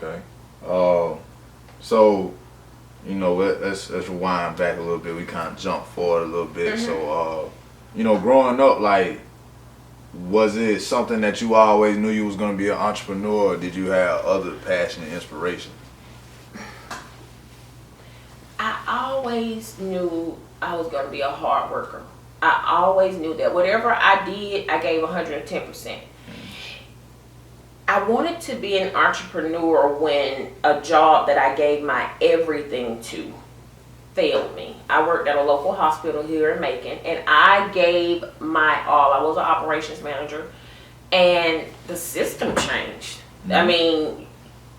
Okay. So, you know, let's rewind back a little bit. We kind of jumped forward a little bit. So, you know, growing up, like, was it something that you always knew you was gonna be an entrepreneur, or did you have other passion and inspiration? I always knew I was going to be a hard worker. I always knew that whatever I did, I gave 110%. I wanted to be an entrepreneur when a job that I gave my everything to failed me. I worked at a local hospital here in Macon, and I gave my all. I was an operations manager, and the system changed. I mean,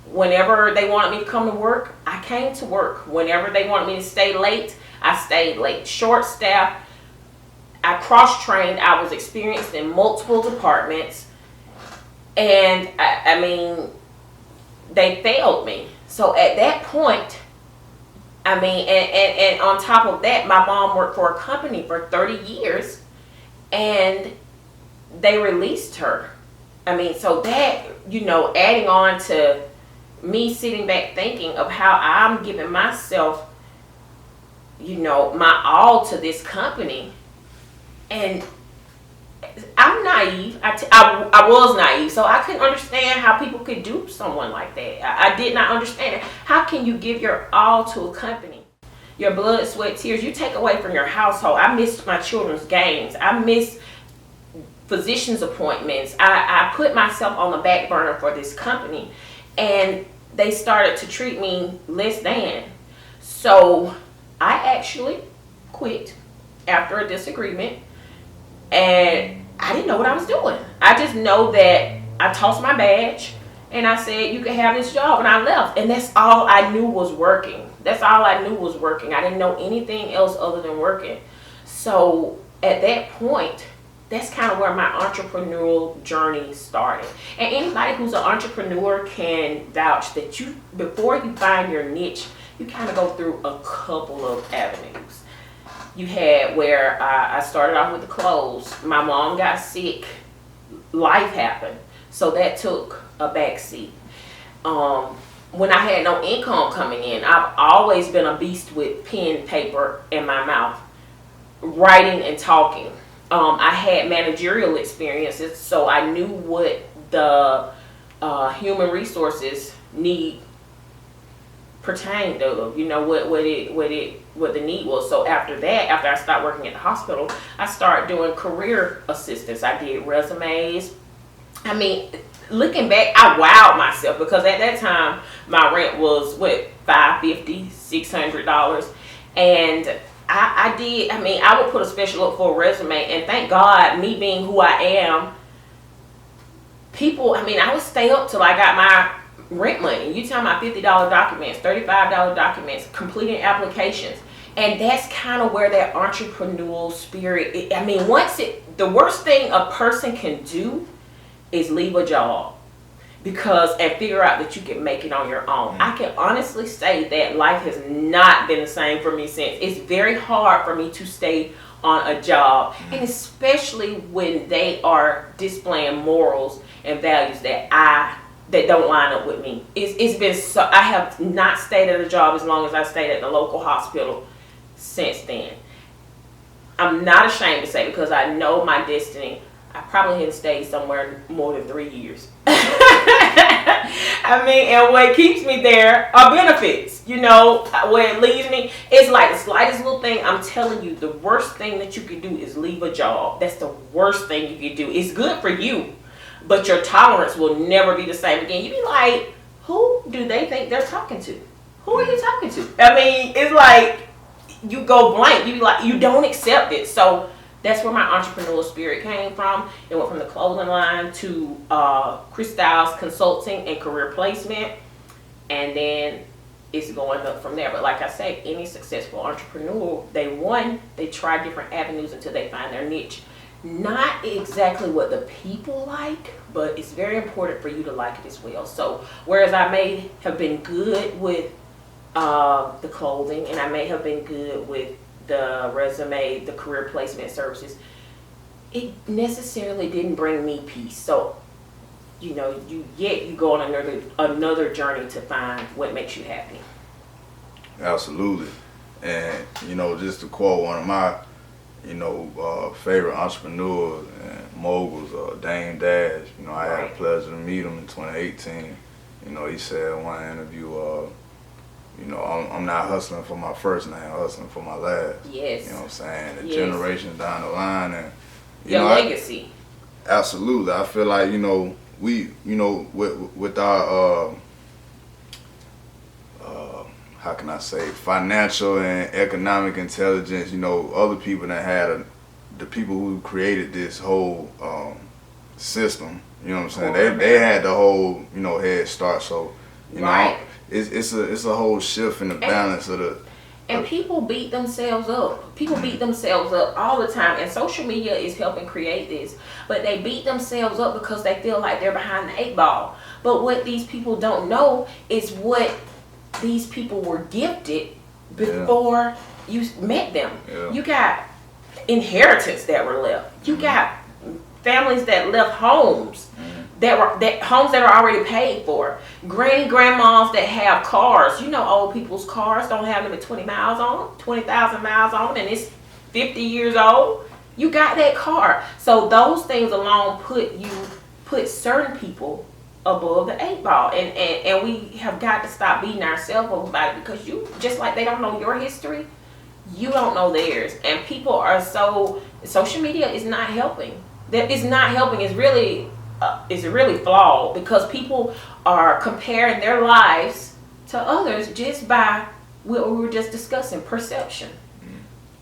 whenever they wanted me to come to work, I came to work. Whenever they wanted me to stay late, I stayed late. Short staff, I cross-trained. I was experienced in multiple departments. And I mean, they failed me. So at that point, I mean, and on top of that, my mom worked for a company for 30 years and they released her. I mean, so that, you know, adding on to me sitting back thinking of how I'm giving myself, you know, my all to this company. And I'm naive. I was naive, so I couldn't understand how people could do someone like that. I did not understand it. How can you give your all to a company? Your blood, sweat, tears, you take away from your household. I missed my children's games. I missed physician's appointments. I put myself on the back burner for this company, and they started to treat me less than. So I actually quit after a disagreement, and I didn't know what I was doing. I just know that I tossed my badge and I said, you can have this job, and I left. And that's all I knew was working. That's all I knew was working. I didn't know anything else other than working. So at that point, that's kind of where my entrepreneurial journey started. And anybody who's an entrepreneur can vouch that you, before you find your niche, you kind of go through a couple of avenues. You had where I started off with the clothes. My mom got sick. Life happened. So that took a back seat. When I had no income coming in, I've always been a beast with pen, paper in my mouth, writing and talking. I had managerial experiences, so I knew what the human resources need pertained to, you know, what the need was. So after that, after I stopped working at the hospital, I started doing career assistance. I did resumes. I mean, looking back, I wowed myself because at that time my rent was what, $550, $600, and I did. I mean, I would put a special up for a resume, and thank God, me being who I am, people. I mean, I would stay up till I got my rent money. You talking about $50 documents, $35 documents, completing applications. And that's kind of where that entrepreneurial spirit, I mean, the worst thing a person can do is leave a job and figure out that you can make it on your own. I can honestly say that life has not been the same for me since. It's very hard for me to stay on a job, and especially when they are displaying morals and values that don't line up with me. It's been so. I have not stayed at a job as long as I stayed at the local hospital since then. I'm not ashamed to say, because I know my destiny, I probably hadn't stayed somewhere more than 3 years. I mean, and what keeps me there are benefits. You know, where it leaves me, it's like the slightest little thing. I'm telling you, the worst thing that you can do is leave a job. That's the worst thing you can do. It's good for you, but your tolerance will never be the same again. You be like, who do they think they're talking to? Who are you talking to? I mean, it's like you go blank. You be like, you don't accept it. So that's where my entrepreneurial spirit came from. It went from the clothing line to Kristyles consulting and career placement, and then it's going up from there. But like I say, any successful entrepreneur, they try different avenues until they find their niche. Not exactly what the people like, but it's very important for you to like it as well. So whereas I may have been good with the clothing, and I may have been good with the resume, the career placement services, it necessarily didn't bring me peace. So you know, you go on another journey to find what makes you happy. Absolutely. And, you know, just to quote one of my, you know, favorite entrepreneurs and moguls, Dame Dash, you know, I had the pleasure to meet him in 2018. You know, he said in one interview, you know, I'm not hustling for my first name, I'm hustling for my last. Yes. You know what I'm saying? The yes. generations down the line. And your legacy. Absolutely. I feel like, you know, we, you know, with our, how can I say, financial and economic intelligence, you know, other people that had the people who created this whole system, you know what I'm saying? They had the whole, you know, head start. So, you know, it's a whole shift in the balance of the. And people beat themselves up. People beat themselves up all the time. And social media is helping create this. But they beat themselves up because they feel like they're behind the 8 ball. But what these people don't know is what these people were gifted before you met them. Yeah. You got inheritance that were left. You got families that left homes. Homes that are already paid for. Grandmas that have cars. You know, old people's cars don't have them at 20 miles on them, 20,000 miles on them, and it's 50 years old. You got that car. So those things alone put certain people above the 8 ball, and we have got to stop beating ourselves up about it, because you, just like they don't know your history, you don't know theirs. And people are social media is not helping. That is not helping. It's really flawed, because people are comparing their lives to others just by what we were just discussing, perception.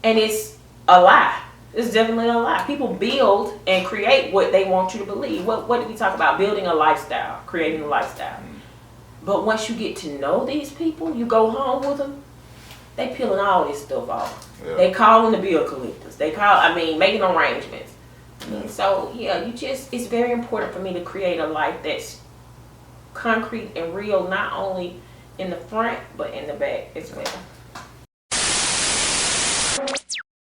And it's a lie. It's definitely a lie. People build and create what they want you to believe. What did we talk about? Building a lifestyle, creating a lifestyle. But once you get to know these people, you go home with them, they peeling all this stuff off. Yeah. They calling the bill collectors. Making arrangements. And so, it's very important for me to create a life that's concrete and real, not only in the front, but in the back as well.